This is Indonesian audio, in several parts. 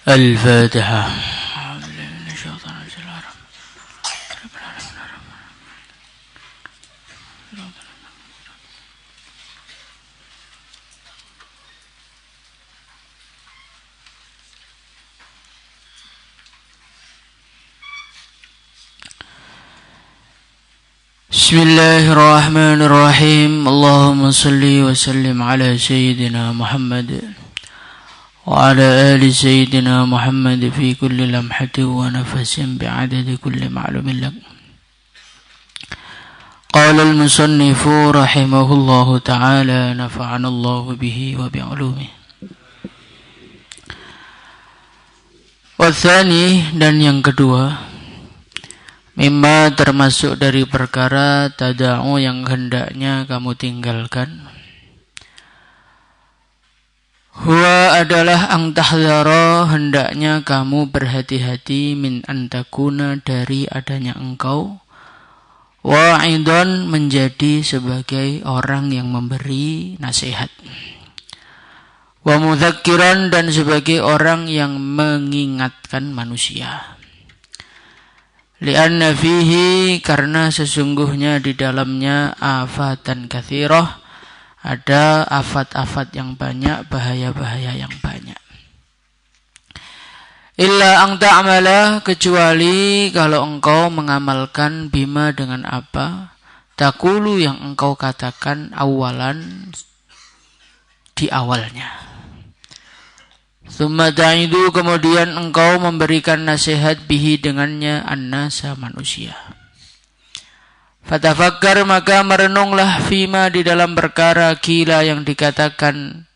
الفاتحة. بسم الله الرحمن الرحيم. اللهم صل وسلم على سيدنا محمد وعلى آل سيدنا محمد في كل لمحة ونفس بعدد كل معلوم لك. قال المصنف رحمه الله تعالى نفعنا الله به وبعلومه. والثاني, dan yang kedua, mimma termasuk dari perkara tada'u yang hendaknya kamu tinggalkan. Huwa adalah ang tahdhara, hendaknya kamu berhati-hati, min antakuna, dari adanya engkau, wa'idhan, menjadi sebagai orang yang memberi nasihat, wa mudzakiran, dan sebagai orang yang mengingatkan manusia. Lianna fihi, karena sesungguhnya di dalamnya afatan katsirah, ada afat-afat yang banyak, bahaya-bahaya yang banyak. Illa ang ta'amala, kecuali kalau engkau mengamalkan bima, dengan apa, takulu, yang engkau katakan awalan, di awalnya. Tsumma ta'idu, kemudian engkau memberikan nasihat, bihi, dengannya, an-nasa, manusia. Fatafakkar, maka merenunglah, fima, di dalam perkara, kila, yang dikatakan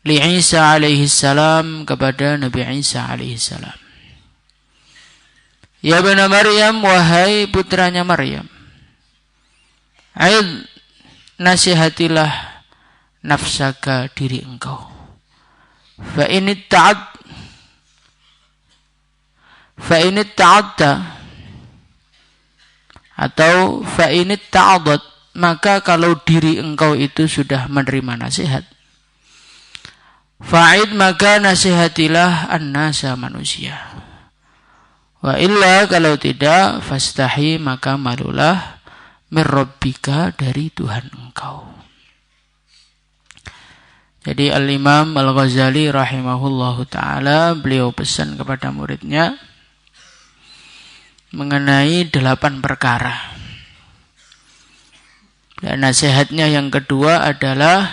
li Isa alaihi salam, kepada Nabi Isa alaihi salam. Ya bana Maryam, wahai putranya Maryam, aid, nasihatilah nafsaka, diri engkau. Fa in ta'adta, atau fa in ta'adat, maka kalau diri engkau itu sudah menerima nasihat, fa'id, maka nasihatilah an-nasa, manusia. Wa illa, kalau tidak, fastahi, maka malulah, min rabbika, dari Tuhan engkau. Jadi Al-Imam Al-Ghazali rahimahullahu ta'ala, beliau pesan kepada muridnya mengenai 8 perkara. Dan nasihatnya yang kedua adalah,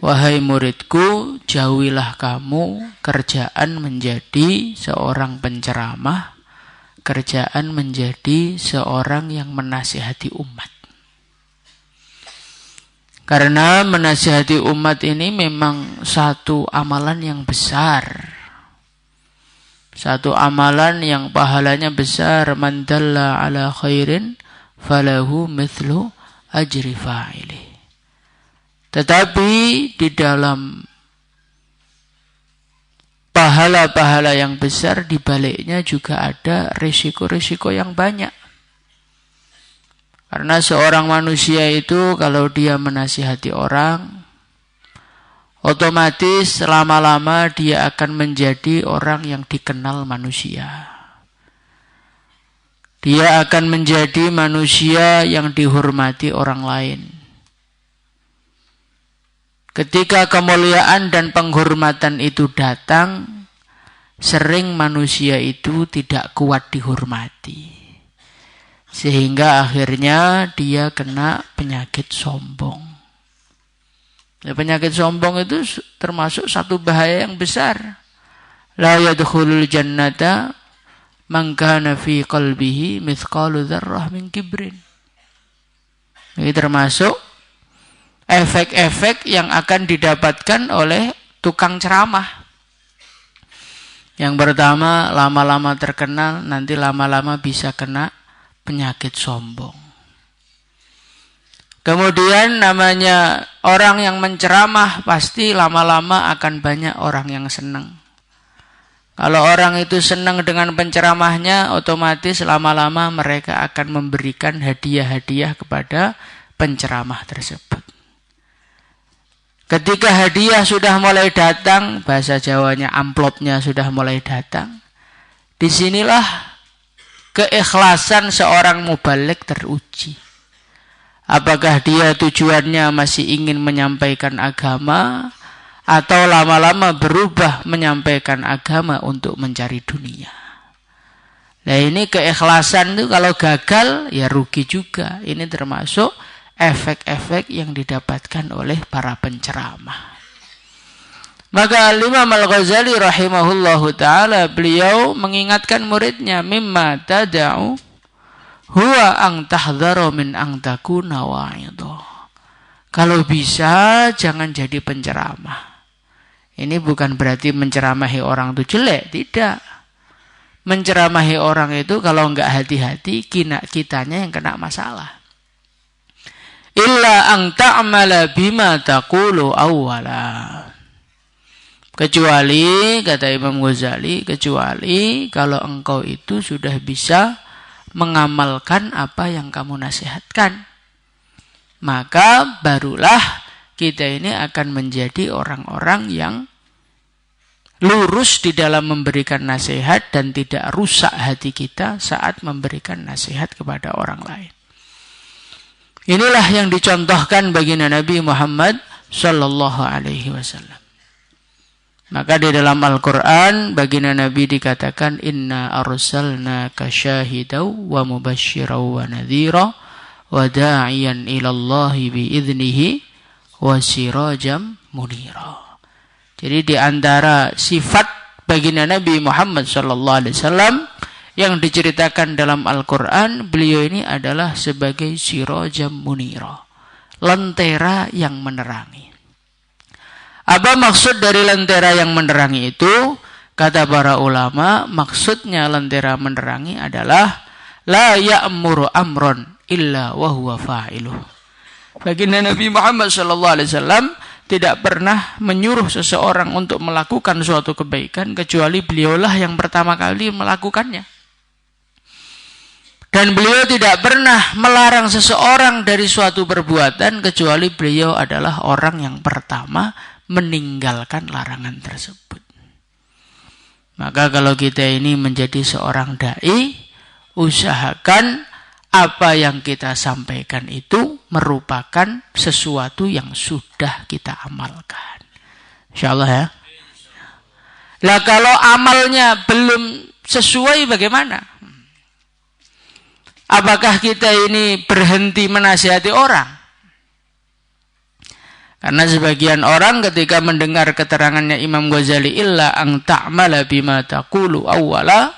wahai muridku, jauhilah kamu kerjaan menjadi seorang penceramah, kerjaan menjadi seorang yang menasihati umat. Karena menasihati umat ini memang satu amalan yang besar. Satu amalan yang pahalanya besar. Man dalla ala khairin falahu mithlu ajri fa'ili. Tetapi di dalam pahala-pahala yang besar, di baliknya juga ada risiko-risiko yang banyak. Karena seorang manusia itu kalau dia menasihati orang, otomatis lama-lama dia akan menjadi orang yang dikenal manusia. Dia akan menjadi manusia yang dihormati orang lain. Ketika kemuliaan dan penghormatan itu datang, sering manusia itu tidak kuat dihormati. Sehingga akhirnya dia kena penyakit sombong. Ya, penyakit sombong itu termasuk satu bahaya yang besar. La yadkhulul jannata man kana fi qalbihi mithqalu dzarrah min kibrin. Ini termasuk efek-efek yang akan didapatkan oleh tukang ceramah. Yang pertama, lama-lama terkenal, nanti lama-lama bisa kena penyakit sombong. Kemudian namanya orang yang menceramah, pasti lama-lama akan banyak orang yang senang. Kalau orang itu senang dengan penceramahnya, otomatis lama-lama mereka akan memberikan hadiah-hadiah kepada penceramah tersebut. Ketika hadiah sudah mulai datang, bahasa Jawanya amplopnya sudah mulai datang, disinilah keikhlasan seorang mubalik teruji. Apakah dia tujuannya masih ingin menyampaikan agama, atau lama-lama berubah menyampaikan agama untuk mencari dunia. Nah ini keikhlasan itu kalau gagal ya rugi juga. Ini termasuk efek-efek yang didapatkan oleh para penceramah. Maka Imam Al-Ghazali rahimahullahu ta'ala, beliau mengingatkan muridnya, mimma tada'u huwa ang tahdharu min ang takuna wa'idho. Kalau bisa jangan jadi penceramah. Ini bukan berarti menceramahi orang itu jelek, tidak. Menceramahi orang itu kalau enggak hati-hati, kitanya yang kena masalah. Illa ang ta'amala bima taqulu awwala. Kecuali, kata Imam Ghazali, kecuali kalau engkau itu sudah bisa mengamalkan apa yang kamu nasihatkan. Maka barulah kita ini akan menjadi orang-orang yang lurus di dalam memberikan nasihat dan tidak rusak hati kita saat memberikan nasihat kepada orang lain. Inilah yang dicontohkan baginda Nabi Muhammad sallallahu alaihi wasallam. Maka di dalam Al-Qur'an baginda Nabi dikatakan, inna arsalnaka syahidaw wa mubasysyiran wa nadhira wa da'iyan ilallahi biiznihi wa sirajam munira. Jadi di antara sifat baginda Nabi Muhammad sallallahu alaihi wasallam yang diceritakan dalam Al-Quran, beliau ini adalah sebagai sirajam munira, lentera yang menerangi. Apa maksud dari lentera yang menerangi itu? Kata para ulama, maksudnya lentera menerangi adalah la ya'muru amron illa wa huwa fa'iluh. Baginda Nabi Muhammad sallallahu alaihi wasallam tidak pernah menyuruh seseorang untuk melakukan suatu kebaikan kecuali beliaulah yang pertama kali melakukannya. Dan beliau tidak pernah melarang seseorang dari suatu perbuatan kecuali beliau adalah orang yang pertama meninggalkan larangan tersebut. Maka kalau kita ini menjadi seorang dai, usahakan apa yang kita sampaikan itu merupakan sesuatu yang sudah kita amalkan. Insyaallah ya. Lah kalau amalnya belum sesuai bagaimana? Apakah kita ini berhenti menasihati orang? Karena sebagian orang ketika mendengar keterangannya Imam Ghazali, illa ang ta'mala bima taqulu awwala,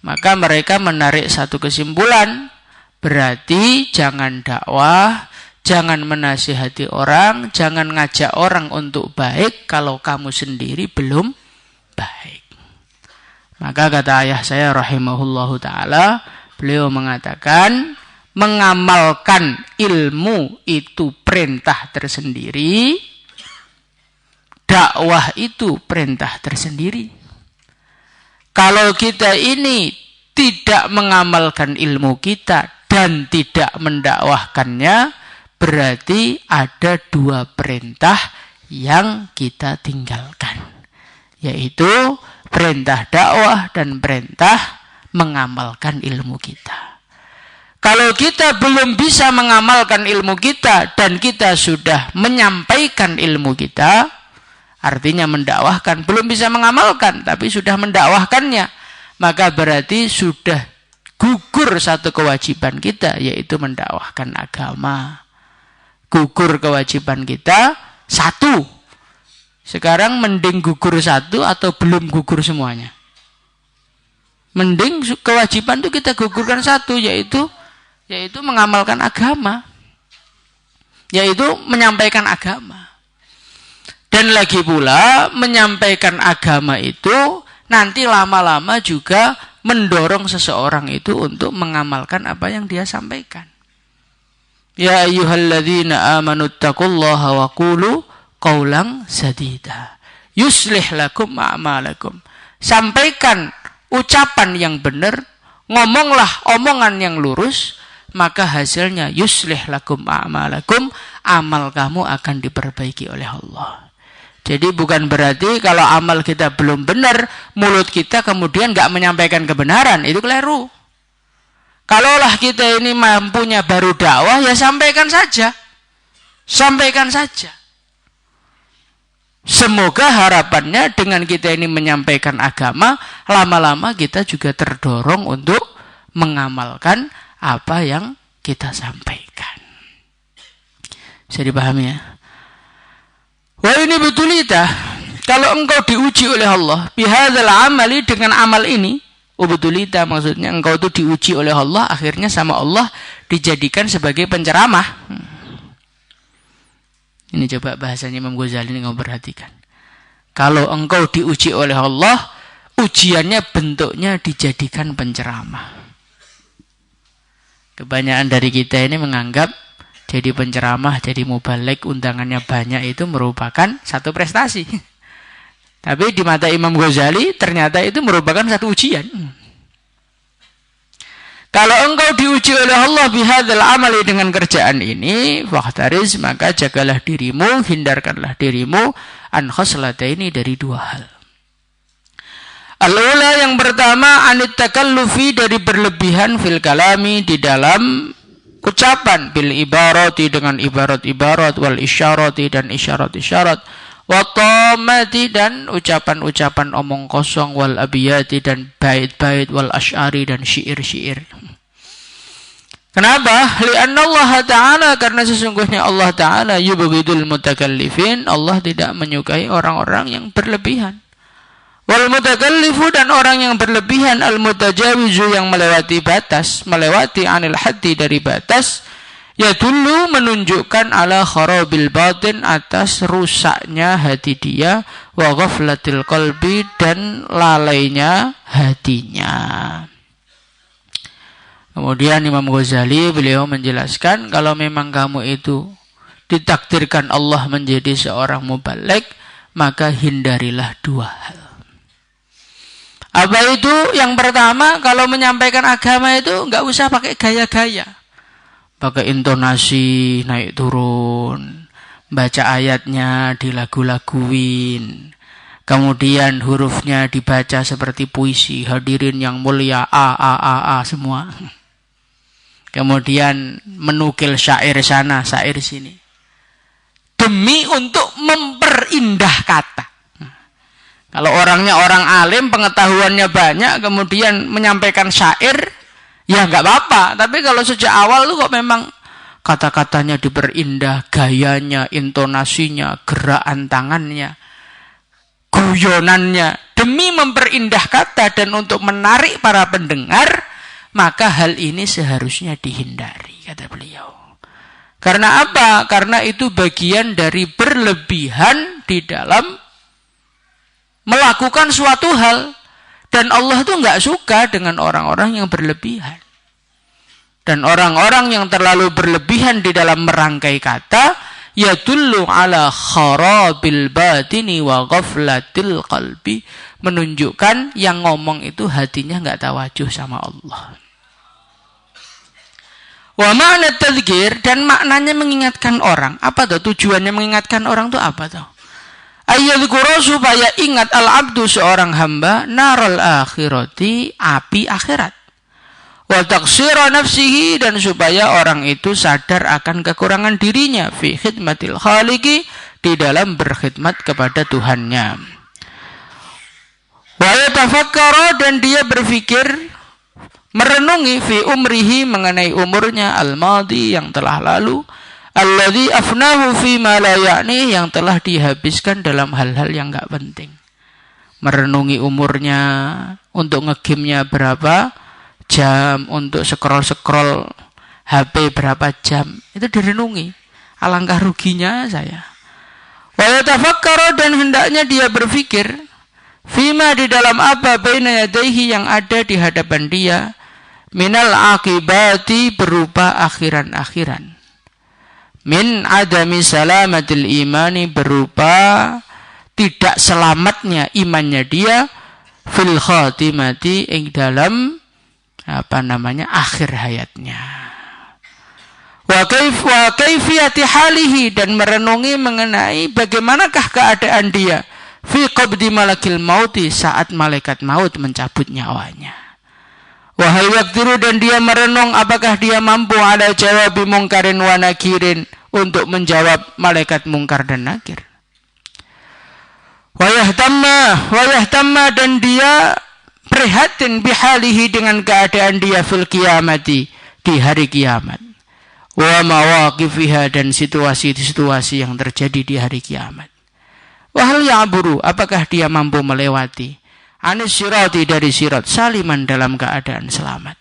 maka mereka menarik satu kesimpulan. Berarti jangan dakwah, jangan menasihati orang, jangan ngajak orang untuk baik kalau kamu sendiri belum baik. Maka kata ayah saya rahimahullahu ta'ala, beliau mengatakan, mengamalkan ilmu itu perintah tersendiri, dakwah itu perintah tersendiri. Kalau kita ini tidak mengamalkan ilmu kita dan tidak mendakwahkannya, berarti ada dua perintah yang kita tinggalkan, yaitu perintah dakwah dan perintah mengamalkan ilmu kita. Kalau kita belum bisa mengamalkan ilmu kita dan kita sudah menyampaikan ilmu kita, artinya mendakwahkan, belum bisa mengamalkan tapi sudah mendakwahkannya, maka berarti sudah gugur satu kewajiban kita, yaitu mendakwahkan agama. Gugur kewajiban kita satu. Sekarang mending gugur satu atau belum gugur semuanya? Mending kewajiban itu kita gugurkan satu, yaitu mengamalkan agama, yaitu menyampaikan agama. Dan lagi pula menyampaikan agama itu nanti lama-lama juga mendorong seseorang itu untuk mengamalkan apa yang dia sampaikan. Ya ayyuhalladzina amanu taqullaha wa qulu qawlan sadida yuslih lakum a'malakum. Sampaikan ucapan yang benar, ngomonglah omongan yang lurus, maka hasilnya yuslih lakum a'malakum, amal kamu akan diperbaiki oleh Allah. Jadi bukan berarti kalau amal kita belum benar, mulut kita kemudian nggak menyampaikan kebenaran, itu keliru. Kalaulah kita ini mampunya baru dakwah, ya sampaikan saja. Sampaikan saja. Semoga harapannya dengan kita ini menyampaikan agama, lama-lama kita juga terdorong untuk mengamalkan apa yang kita sampaikan. Bisa dipahami ya? Wah ini betulita. Kalau engkau diuji oleh Allah, bihadzal amali, dengan amal ini, ubudulita maksudnya engkau itu diuji oleh Allah, akhirnya sama Allah dijadikan sebagai penceramah. Ini coba bahasanya Imam Ghazali ini kamu perhatikan. Kalau engkau diuji oleh Allah, ujiannya bentuknya dijadikan penceramah. Kebanyakan dari kita ini menganggap jadi penceramah, jadi mubaligh, undangannya banyak itu merupakan satu prestasi. Tapi di mata Imam Ghazali ternyata itu merupakan satu ujian. Kalau engkau diuji oleh Allah bihadzal amali, dengan kerjaan ini, fahtariz, maka jagalah dirimu, hindarkanlah dirimu an khoslataini, dari dua hal. Al-ula, yang pertama, anit takallufi, dari berlebihan fil kalami, di dalam ucapan, bil ibarati, dengan ibarat-ibarat, wal isyarati, dan isyarat-isyarat, wa tamati, dan ucapan-ucapan omong kosong, wal abiyati, dan bait-bait, wal asy'ari, dan syair-syair. Kenapa? Li'anna Allah Ta'ala, karena sesungguhnya Allah Ta'ala yubghidul mutakallifin, Allah tidak menyukai orang-orang yang berlebihan. Wal mutakallifu, dan orang yang berlebihan, al mutajawizu, yang melewati batas, melewati anil haddi, dari batas, ya dulu menunjukkan ala kharabil batin, atas rusaknya hati dia, wa ghaflatil qalbi, dan lalainya hatinya. Kemudian Imam Ghazali beliau menjelaskan, kalau memang kamu itu ditakdirkan Allah menjadi seorang mubaligh, maka hindarilah dua hal. Apa itu? Yang pertama, kalau menyampaikan agama itu nggak usah pakai gaya-gaya. Pakai intonasi naik turun, baca ayatnya dilagu-laguin, kemudian hurufnya dibaca seperti puisi, hadirin yang mulia, a semua. Kemudian menukil syair sana, syair sini. Demi untuk memperindah kata. Kalau orangnya orang alim, pengetahuannya banyak, kemudian menyampaikan syair, ya nggak apa-apa. Tapi kalau sejak awal tuh kok memang kata-katanya diperindah, gayanya, intonasinya, gerakan tangannya, guyonannya, demi memperindah kata dan untuk menarik para pendengar, maka hal ini seharusnya dihindari, kata beliau. Karena apa? Karena itu bagian dari berlebihan di dalam melakukan suatu hal. Dan Allah itu nggak suka dengan orang-orang yang berlebihan. Dan orang-orang yang terlalu berlebihan di dalam merangkai kata, yadullu ala kharabil batini wa ghaflatil qalbi, menunjukkan yang ngomong itu hatinya nggak tawajuh sama Allah. Wa ma'na tadzkir, dan maknanya mengingatkan orang. Apa tuh tujuannya mengingatkan orang tuh apa tuh? Ayyadhkura, supaya ingat al-abdu, seorang hamba, naral akhirati, api akhirat. Wa taqsira nafsihi, dan supaya orang itu sadar akan kekurangan dirinya fi khidmatil khaliqi, di dalam berkhidmat kepada Tuhannya. Wa yatafakkara, dan dia berpikir, merenungi fi umrihi, mengenai umurnya, al-madi, yang telah lalu, alladzi afnahu fi ma la ya'ni, yang telah dihabiskan dalam hal-hal yang enggak penting. Merenungi umurnya, untuk nge-game-nya berapa jam, untuk scroll-scroll HP berapa jam, itu direnungi. Alangkah ruginya saya. Wa yatafakkara, dan hendaknya dia berpikir, fima, di dalam apa, baina yadayhi, yang ada di hadapan dia, minal akibati, berupa akhiran-akhiran. Min adami salamatil imani, berupa tidak selamatnya imannya dia, fil khatimati, ing dalam akhir hayatnya. Wa kaifiyati halihi, dan merenungi mengenai bagaimanakah keadaan dia fi qabdi malakil mauti, saat malaikat maut mencabut nyawanya. Wa hal yaqdiru, dan dia merenung apakah dia mampu ala jawabi mungkarin wa nakirin, untuk menjawab malaikat mungkar dan nakir. Wa yahtamma, dan dia prihatin bihalihi, dengan keadaan dia fil qiyamati, di hari kiamat. Wa mawaqifiha, dan situasi-situasi yang terjadi di hari kiamat. Wa hal ya'buru, apakah dia mampu melewati anis sirati, dari sirat, saliman, dalam keadaan selamat.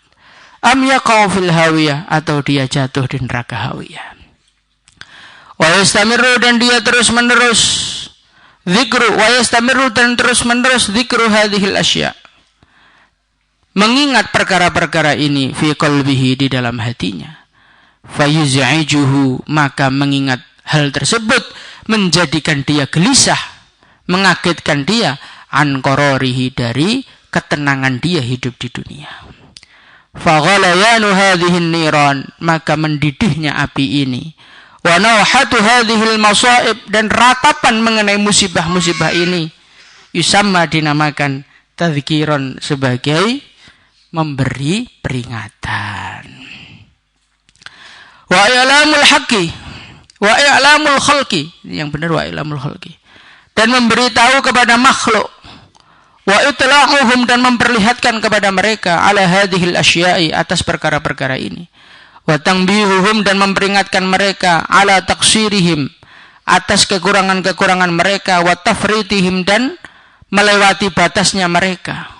Am yaqau fil hawiyah, atau dia jatuh di neraka hawiyah. Wa yastamiru, dan dia terus-menerus zikru, wa yastamiru, dan terus-menerus zikru hadhil asya, mengingat perkara-perkara ini fi qalbihi, di dalam hatinya. Fayuz'ijuhu, maka mengingat hal tersebut menjadikan dia gelisah, mengagetkan dia an qararihi, dari ketenangan dia hidup di dunia. Faghalayanu hadhihin niran, maka mendidihnya api ini. Wa nawhatu hadhil masaib, dan ratapan mengenai musibah-musibah ini yusamma, dinamakan tadhkiran, sebagai memberi peringatan. Wa i'lamul haqqi wa i'lamul khalqi, yang benar wa i'lamul khalqi, dan memberitahu kepada makhluk, wa itla'uhum, dan memperlihatkan kepada mereka ala hadhil asya'i, atas perkara-perkara ini, wa tanbihuhum, dan memperingatkan mereka ala taqsirihim, atas kekurangan-kekurangan mereka, wa tafritihim, dan melewati batasnya mereka,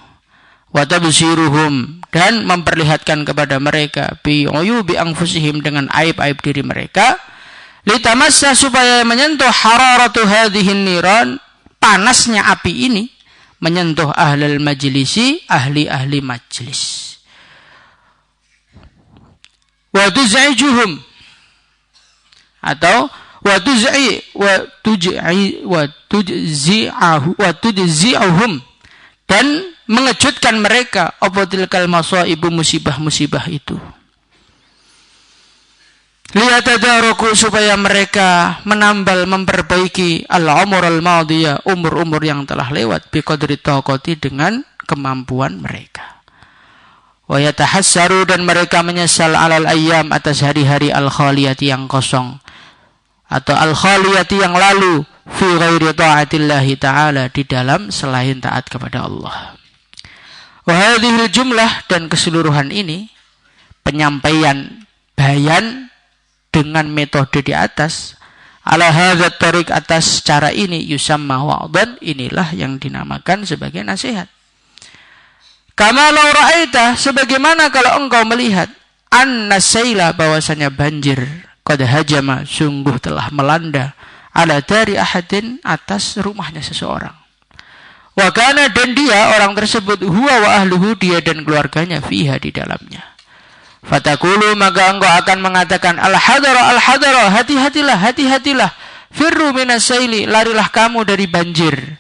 wa tabsiruhum, dan memperlihatkan kepada mereka bi uyubi anfusihim, dengan aib-aib diri mereka, litamassa, supaya menyentuh hararatu hadhihin niran, panasnya api ini menyentuh ahlul majlisi, ahli-ahli majlis. Wa tuz'ijuhum, atau wa tujzi'uhum, dan mengejutkan mereka apotilkal masaibu, musibah-musibah itu. Liyatadaraku, supaya mereka menambal, memperbaiki al-umur al-madiyah, umur-umur yang telah lewat, biqadri taqati, dengan kemampuan mereka. Wa yatahassaru, dan mereka menyesal alal ayyam, atas hari-hari al-khaliyati, yang kosong, atau al-khaliyati, yang lalu, fi ghairi ta'atillahi ta'ala, di dalam selain taat kepada Allah. Wa hadhil jumlah, dan keseluruhan ini penyampaian bayan dengan metode di atas, ala hadzal tariq, atas cara ini, yusamma wa'dhan, inilah yang dinamakan sebagai nasihat. Kama law ra'aita, sebagaimana kalau engkau melihat, anna sayla, bahwasanya banjir, qad hajama, sungguh telah melanda, ala dari ahadin, atas rumahnya seseorang. Wa kana, dan dia, orang tersebut, huwa wa ahluhu, dia dan keluarganya, fiha, di dalamnya. Fatakulu, maka engkau akan mengatakan, al-hadara, al-hadara, hati-hatilah, hati-hatilah, firru minas sayli, larilah kamu dari banjir.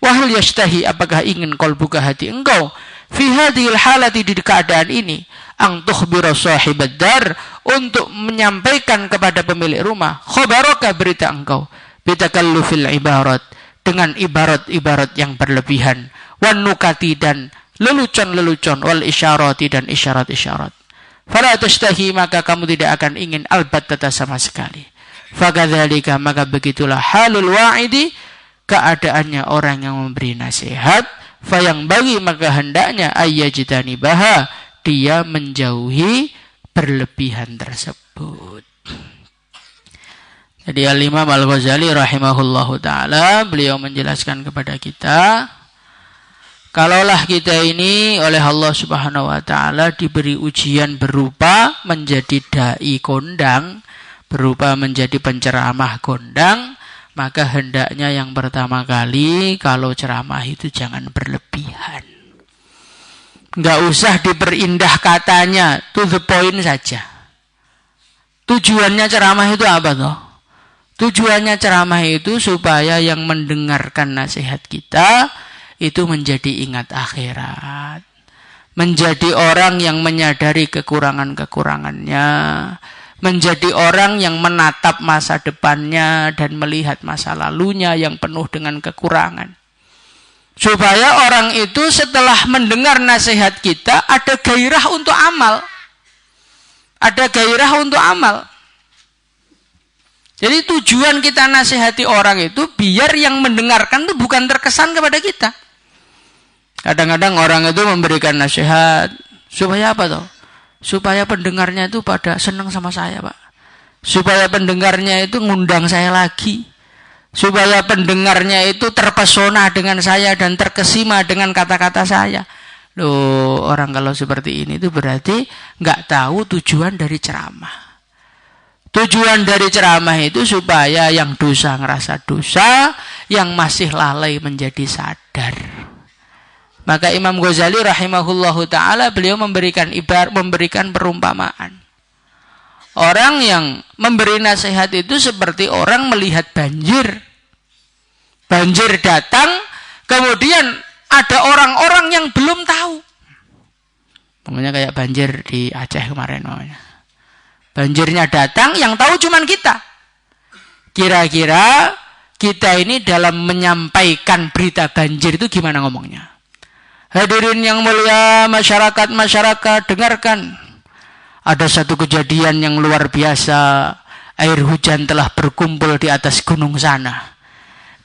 Wahal yastahi, apakah ingin qalbuka, hati engkau, fi hadhil halati, di keadaan ini, ang tukhbira sahibad dar, untuk menyampaikan kepada pemilik rumah, khabaraka, berita engkau, bitakallufil ibarat, dengan ibarat-ibarat yang berlebihan, wan nukati, dan lelucon-lelucon, wal isyarati, dan isyarat-isyarat. Fala tastahi, maka kamu tidak akan ingin albattata, sama sekali. Fakadzalika, maka begitulah halul wa'idi, keadaannya orang yang memberi nasihat. Fayang bagi, maka hendaknya ayyajtanibaha, dia menjauhi berlebihan tersebut. Jadi Al-Imam Al-Ghazali rahimahullahu ta'ala, beliau menjelaskan kepada kita, kalaulah kita ini oleh Allah subhanahu wa ta'ala diberi ujian berupa menjadi da'i kondang, berupa menjadi penceramah kondang, maka hendaknya yang pertama kali kalau ceramah itu jangan berlebihan. Nggak usah diperindah katanya, to the point saja. Tujuannya ceramah itu apa toh? Tujuannya ceramah itu supaya yang mendengarkan nasihat kita itu menjadi ingat akhirat. Menjadi orang yang menyadari kekurangan-kekurangannya. menjadi orang yang menatap masa depannya dan melihat masa lalunya yang penuh dengan kekurangan. Supaya orang itu setelah mendengar nasihat kita ada gairah untuk amal. Ada gairah untuk amal. Jadi tujuan kita nasihati orang itu biar yang mendengarkan itu bukan terkesan kepada kita. Kadang-kadang orang itu memberikan nasihat supaya apa toh? Supaya pendengarnya itu pada senang sama saya, Pak. Supaya pendengarnya itu ngundang saya lagi. Supaya pendengarnya itu terpesona dengan saya dan terkesima dengan kata-kata saya. Loh, orang kalau seperti ini itu berarti nggak tahu tujuan dari ceramah. Tujuan dari ceramah itu supaya yang dosa ngerasa dosa, yang masih lalai menjadi sadar. Maka Imam Ghazali rahimahullahu ta'ala beliau memberikan perumpamaan. Orang yang memberi nasihat itu seperti orang melihat banjir. Banjir datang, kemudian ada orang-orang yang belum tahu. Namanya kayak banjir di Aceh kemarin namanya. Banjirnya datang, yang tahu cuman kita. Kira-kira kita ini dalam menyampaikan berita banjir itu gimana ngomongnya? Hadirin yang mulia, masyarakat, dengarkan. Ada satu kejadian yang luar biasa. Air hujan telah berkumpul di atas gunung sana.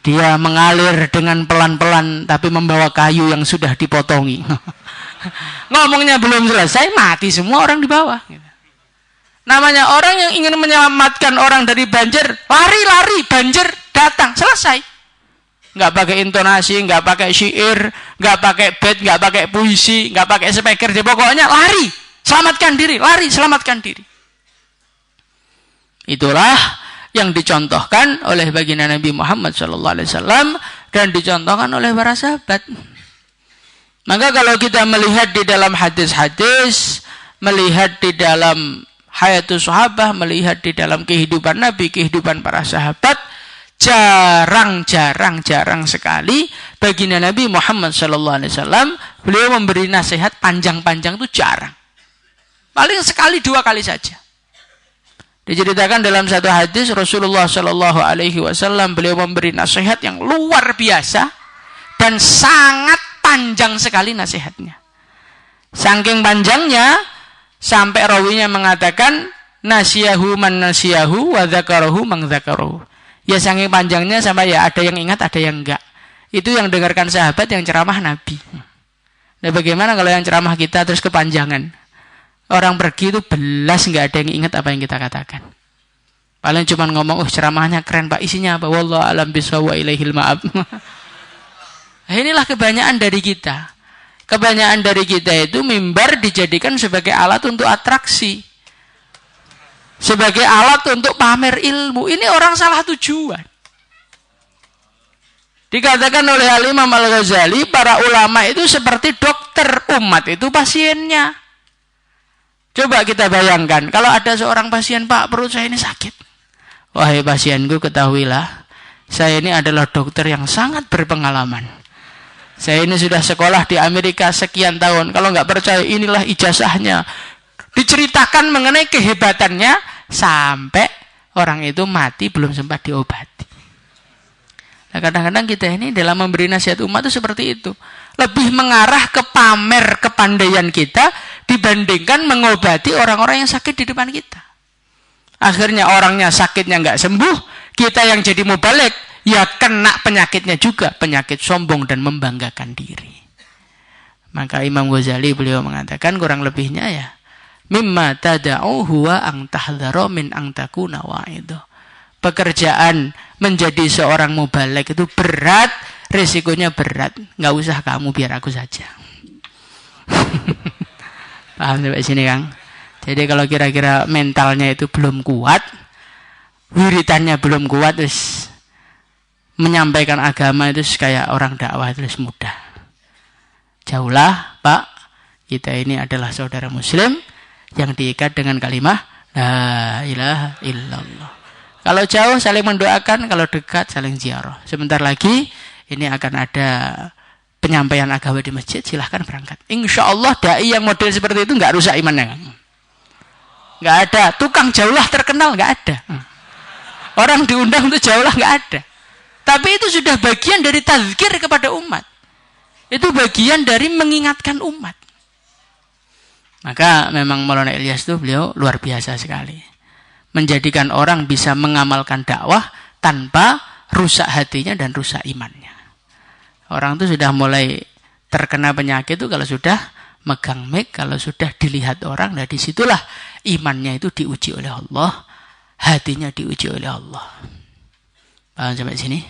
Dia mengalir dengan pelan-pelan, tapi membawa kayu yang sudah dipotongi. Ngomongnya belum selesai, mati semua orang di bawah. Namanya orang yang ingin menyelamatkan orang dari banjir, lari-lari, banjir datang, selesai. Nggak pakai intonasi, nggak pakai syair, nggak pakai bait, nggak pakai puisi, nggak pakai speaker, dia pokoknya lari, selamatkan diri, lari, selamatkan diri. Itulah yang dicontohkan oleh baginda Nabi Muhammad SAW dan dicontohkan oleh para sahabat. Maka kalau kita melihat di dalam hadis-hadis, melihat di dalam hayatus sahabah, melihat di dalam kehidupan Nabi, kehidupan para sahabat, jarang sekali baginda Nabi Muhammad SAW beliau memberi nasihat panjang-panjang, itu jarang. Paling sekali 2 kali saja. Diceritakan dalam satu hadis Rasulullah SAW beliau memberi nasihat yang luar biasa dan sangat panjang sekali nasihatnya. Saking panjangnya sampai rawinya mengatakan nasiyahu man nasiyahu wa dzakarahu man dzakarahu. Ya saking panjangnya sampai ya ada yang ingat, ada yang enggak. Itu yang dengarkan sahabat, yang ceramah Nabi. Nah, bagaimana kalau yang ceramah kita terus kepanjangan? Orang pergi itu belas enggak ada yang ingat apa yang kita katakan. Paling cuma ngomong, ceramahnya keren Pak, isinya apa? Wallahu a'lam bishawab wa ilaihil ma'ab. Nah, inilah kebanyakan dari kita. Kebanyakan dari kita itu mimbar dijadikan sebagai alat untuk atraksi. Sebagai alat untuk pamer ilmu. Ini orang salah tujuan. Dikatakan oleh Al-Imam Al-Ghazali, para ulama itu seperti dokter, umat itu pasiennya. Coba kita bayangkan, kalau ada seorang pasien, Pak, perut saya ini sakit. Wahai pasienku, ketahuilah, saya ini adalah dokter yang sangat berpengalaman. Saya ini sudah sekolah di Amerika sekian tahun. Kalau nggak percaya, inilah ijazahnya. Diceritakan mengenai kehebatannya sampai orang itu mati belum sempat diobati. Nah, kadang-kadang kita ini dalam memberi nasihat umat itu seperti itu. Lebih mengarah ke pamer kepandaian kita dibandingkan mengobati orang-orang yang sakit di depan kita. Akhirnya orangnya sakitnya nggak sembuh, kita yang jadi mubalik, ya kena penyakitnya juga, penyakit sombong dan membanggakan diri. Maka Imam Ghazali beliau mengatakan kurang lebihnya ya, mimma tada'u huwa ang tahdhara min ang takuna wa'idu. Pekerjaan menjadi seorang mubalik itu berat, resikonya berat. Nggak usah kamu, biar aku saja. Paham sampai sini, Kang? Jadi kalau kira-kira mentalnya itu belum kuat, wiritannya belum kuat, terus menyampaikan agama itu kayak orang dakwah terus mudah. Jauhlah, Pak. Kita ini adalah saudara muslim yang diikat dengan kalimat la ilaha illallah. Kalau jauh saling mendoakan, kalau dekat saling ziarah. Sebentar lagi ini akan ada penyampaian agama di masjid, silahkan berangkat. Insya Allah dai yang model seperti itu nggak rusak imannya. Nggak ada. Tukang jaulah terkenal, nggak ada. Orang diundang untuk jaulah, nggak ada. Tapi itu sudah bagian dari tazkir kepada umat. Itu bagian dari mengingatkan umat. Maka memang Maulana Ilyas itu beliau luar biasa sekali. Menjadikan orang bisa mengamalkan dakwah tanpa rusak hatinya dan rusak imannya. Orang itu sudah mulai terkena penyakit itu kalau sudah megang mic, kalau sudah dilihat orang, nah disitulah imannya itu diuji oleh Allah, hatinya diuji oleh Allah. Paham sampai sini?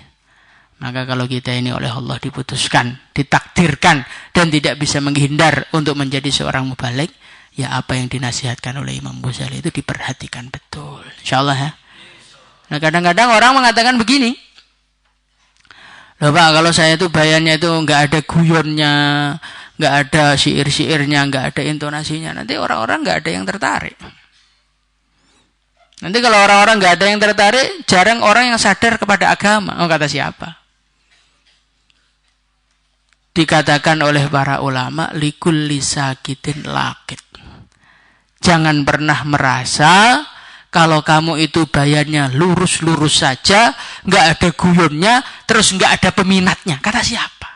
Maka kalau kita ini oleh Allah diputuskan, ditakdirkan, dan tidak bisa menghindar untuk menjadi seorang mubalik, ya apa yang dinasihatkan oleh Imam Ghazali itu diperhatikan betul. InsyaAllah ya. Nah kadang-kadang orang mengatakan begini, loh Pak, kalau saya itu bayannya itu nggak ada guyonnya, nggak ada syair-syairnya, nggak ada intonasinya, nanti orang-orang nggak ada yang tertarik. Nanti kalau orang-orang nggak ada yang tertarik, jarang orang yang sadar kepada agama. Oh, kata siapa? Dikatakan oleh para ulama, likulli sakitin lakit. Jangan pernah merasa kalau kamu itu bayannya lurus-lurus saja, nggak ada guyonnya, terus nggak ada peminatnya. Kata siapa?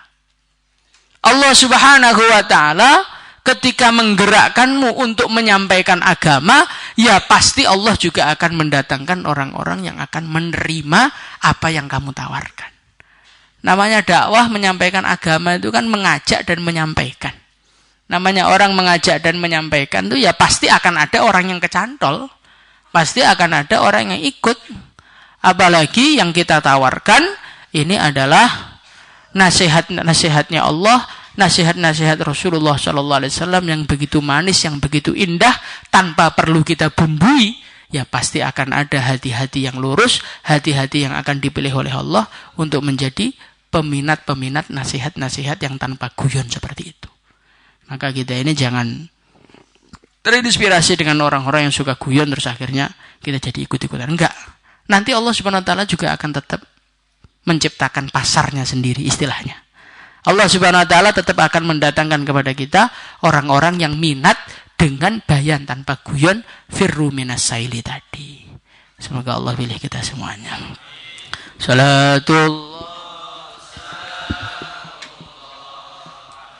Allah Subhanahu wa Ta'ala ketika menggerakkanmu untuk menyampaikan agama, ya pasti Allah juga akan mendatangkan orang-orang yang akan menerima apa yang kamu tawarkan. Namanya dakwah, menyampaikan agama itu kan mengajak dan menyampaikan. Namanya orang mengajak dan menyampaikan itu ya pasti akan ada orang yang kecantol. Pasti akan ada orang yang ikut. Apalagi yang kita tawarkan ini adalah nasihat-nasihatnya Allah, nasihat-nasihat Rasulullah SAW yang begitu manis, yang begitu indah, tanpa perlu kita bumbui. Ya pasti akan ada hati-hati yang lurus, hati-hati yang akan dipilih oleh Allah untuk menjadi peminat-peminat nasihat-nasihat yang tanpa guyon seperti itu. Maka kita ini jangan terinspirasi dengan orang-orang yang suka guyon terus akhirnya kita jadi ikut-ikutan. Enggak. Nanti Allah Subhanahu wa Ta'ala juga akan tetap menciptakan pasarnya sendiri istilahnya. Allah Subhanahu wa Ta'ala tetap akan mendatangkan kepada kita orang-orang yang minat dengan bayan tanpa guyon, firru minas saili tadi. Semoga Allah pilih kita semuanya. Salatullah